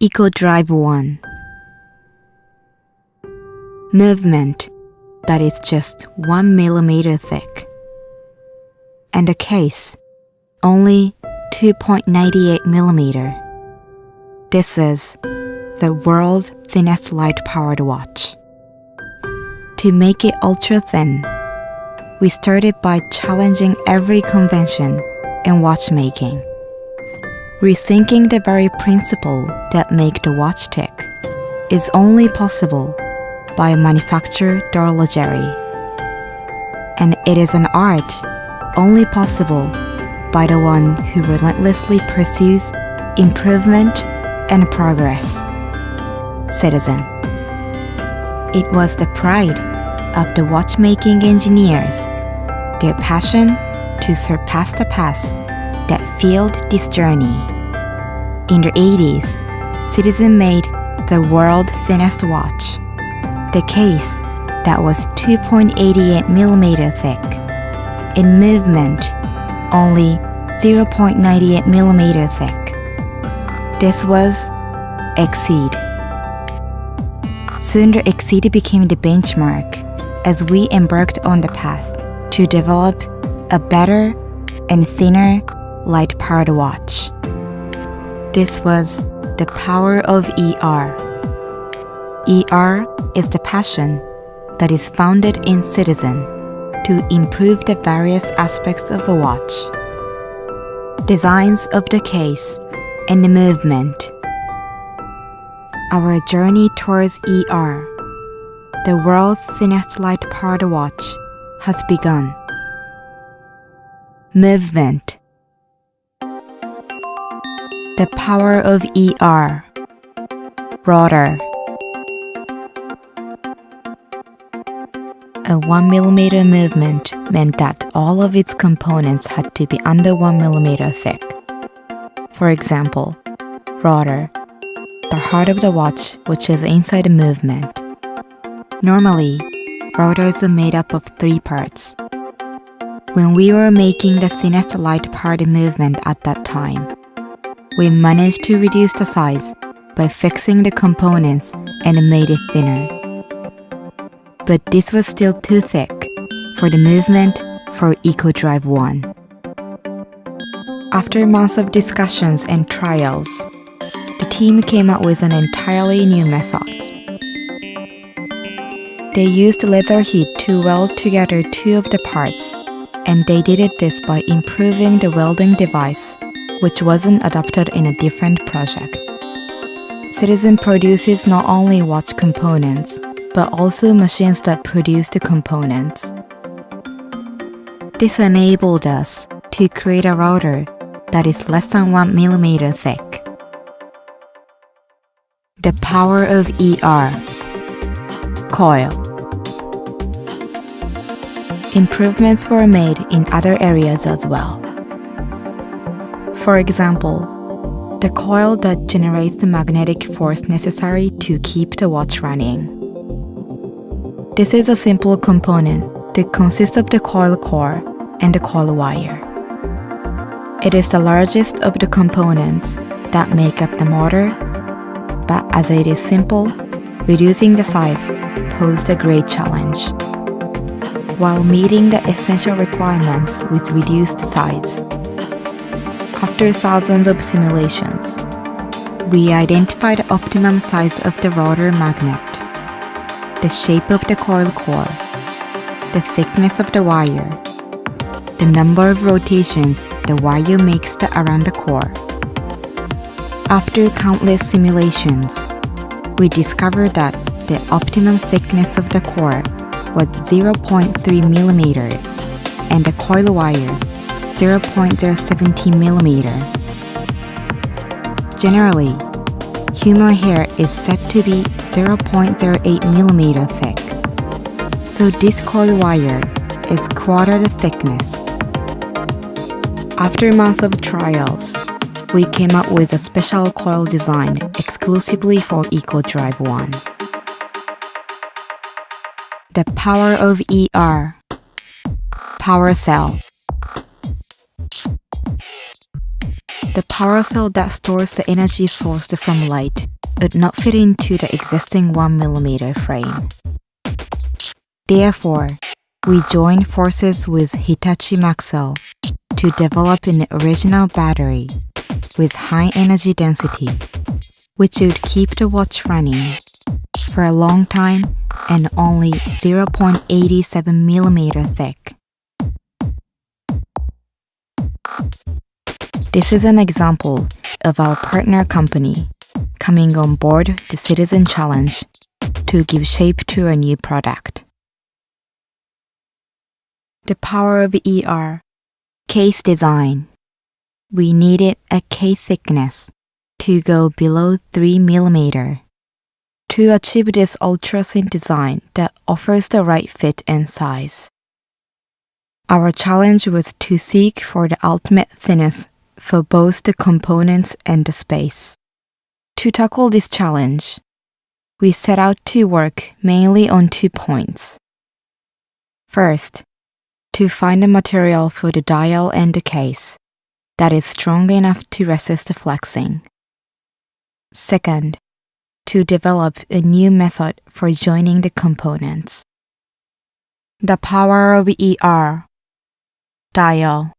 eco-driveone. Movement that is just 1 millimeter thick. And a case only 2.98 millimeter. This is the world's thinnest light-powered watch. To make it ultra-thin, we started by challenging every convention in watchmaking, rethinking the very principle that make the watch tick is only possible by manufactured horlogery. And it is an art only possible by the one who relentlessly pursues improvement and progress. Citizen. It was the pride of the watchmaking engineers, their passion to surpass the past that fueled this journey. In the 80s, Citizen made the world's thinnest watch, the case that was 2.88 millimeter thick, in movement only 0.98 millimeter thick. This was Exceed. Soon the Exceed became the benchmark as we embarked on the path to develop a better and thinner light-powered watch. This was the power of ER. ER is the passion that is founded in Citizen to improve the various aspects of a watch. Designs of the case and the movement. Our journey towards ER, the world's thinnest light-powered watch, has begun. Movement. The power of ER. Rotor. A 1 millimeter movement meant that all of its components had to be under 1 millimeter thick. For example, rotor, the heart of the watch, which is inside the movement. Normally, rotors are made up of 3 parts. When we were making the thinnest light-powered movement at that time, we managed to reduce the size by fixing the components and made it thinner. But this was still too thick for the movement for eco-driveone. After months of discussions and trials, the team came up with an entirely new method. They used leather heat to weld together 2 of the parts, and they did this by improving the welding device, which wasn't adopted in a different project. Citizen produces not only watch components, but also machines that produce the components. This enabled us to create a rotor that is less than 1 millimeter thick. The power of ER. Coil. Improvements were made in other areas as well. For example, the coil that generates the magnetic force necessary to keep the watch running. This is a simple component that consists of the coil core and the coil wire. It is the largest of the components that make up the motor, but as it is simple, reducing the size posed a great challenge. While meeting the essential requirements with reduced size, after thousands of simulations, we identified the optimum size of the rotor magnet, the shape of the coil core, the thickness of the wire, the number of rotations the wire makes around the core. After countless simulations, we discovered that the optimum thickness of the core was 0.3 millimeter and the coil wire 0.017 millimeter. Generally, human hair is said to be 0.08 millimeter thick, so this coil wire is quarter the thickness. After months of trials, we came up with a special coil design exclusively for eco-driveone. The power of ER. Power cell. the power cell that stores the energy sourced from light would not fit into the existing 1mm frame. Therefore, we joined forces with Hitachi Maxell to develop an original battery with high energy density, which would keep the watch running for a long time and only 0.87mm thick. This is an example of our partner company coming on board the Citizen Challenge to give shape to a new product. The power of ER. Case design. We needed a case thickness to go below 3mm. To achieve this ultra-thin design that offers the right fit and size. Our challenge was to seek for the ultimate thinness for both the components and the space. To tackle this challenge, we set out to work mainly on 2 points. First, to find a material for the dial and the case that is strong enough to resist flexing. Second, to develop a new method for joining the components. The power of ER. Dial.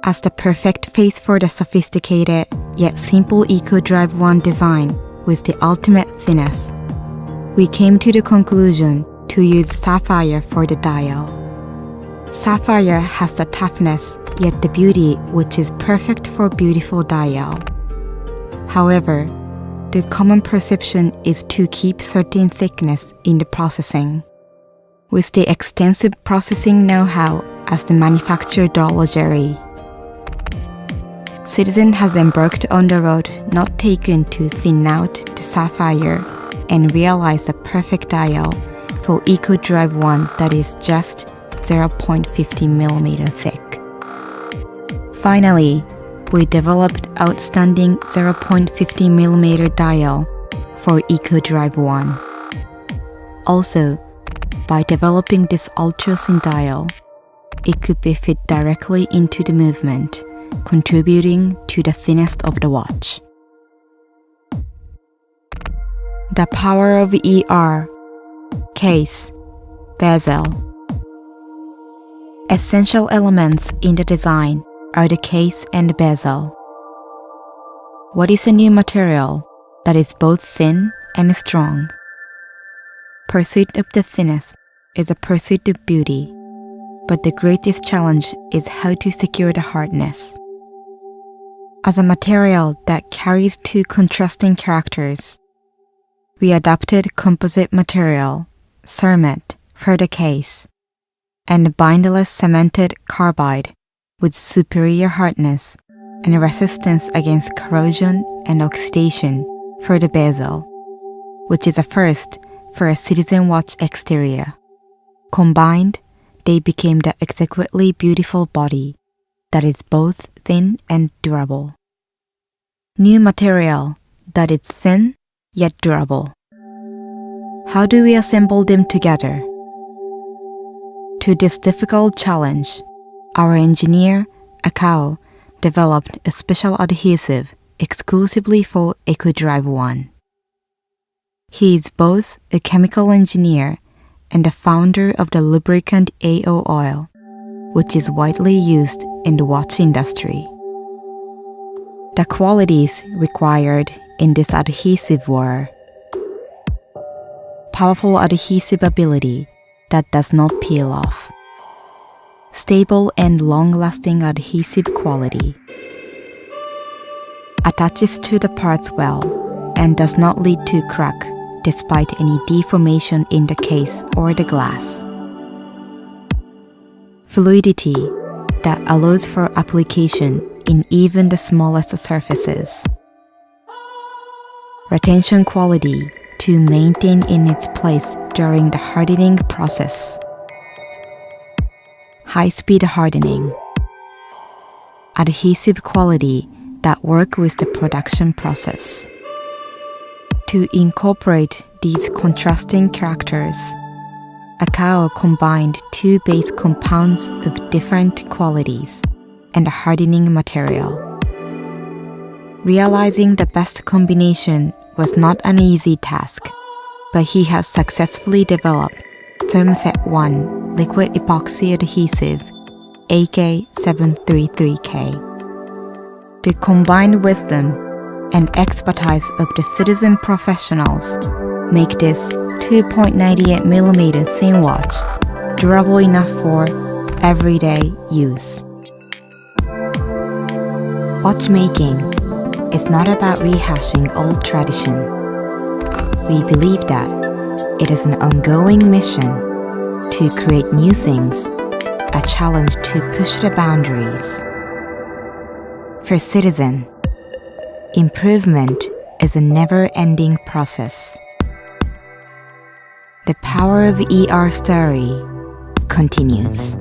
As the perfect face for the sophisticated yet simple eco-driveone design with the ultimate thinness, we came to the conclusion to use sapphire for the dial. Sapphire has the toughness yet the beauty which is perfect for beautiful dial. However, the common perception is to keep certain thickness in the processing. With the extensive processing know-how as the manufacturer d'horlogerie, Citizen has embarked on the road not taken to thin out the sapphire and realize a perfect dial for eco-driveone that is just 0.50mm thick. Finally, we developed outstanding 0.50mm dial for eco-driveone. Also, by developing this ultra-thin dial, it could be fit directly into the movement, contributing to the thinness of the watch. The power of ER. Case. Bezel. Essential elements in the design are the case and bezel. What is a new material that is both thin and strong? Pursuit of the thinness is a pursuit of beauty, but the greatest challenge is how to secure the hardness. As a material that carries 2 contrasting characters, we adopted composite material, cermet, for the case, and bindless cemented carbide with superior hardness and resistance against corrosion and oxidation for the bezel, which is a first for a Citizen watch exterior. Combined, they became the exquisitely beautiful body that is both thin and durable. New material that is thin yet durable. How do we assemble them together? To this difficult challenge, our engineer, Akao, developed a special adhesive exclusively for eco-driveone. He is both a chemical engineer and the founder of the lubricant AO oil, which is widely used in the watch industry. The qualities required in this adhesive were powerful adhesive ability that does not peel off, stable and long-lasting adhesive quality, attaches to the parts well and does not lead to crack despite any deformation in the case or the glass, fluidity that allows for application in even the smallest surfaces, retention quality to maintain in its place during the hardening process, high-speed hardening, adhesive quality that work with the production process. To incorporate these contrasting characters, Akao combined 2 base compounds of different qualities and hardening material. Realizing the best combination was not an easy task, but he has successfully developed thermoset1 liquid epoxy adhesive AK733K. The combined wisdom and expertise of the citizen professionals make this 2.98mm thin watch durable enough for everyday use. Watchmaking is not about rehashing old tradition. We believe that it is an ongoing mission to create new things, a challenge to push the boundaries. For Citizen, improvement is a never-ending process. The power of ER story continues.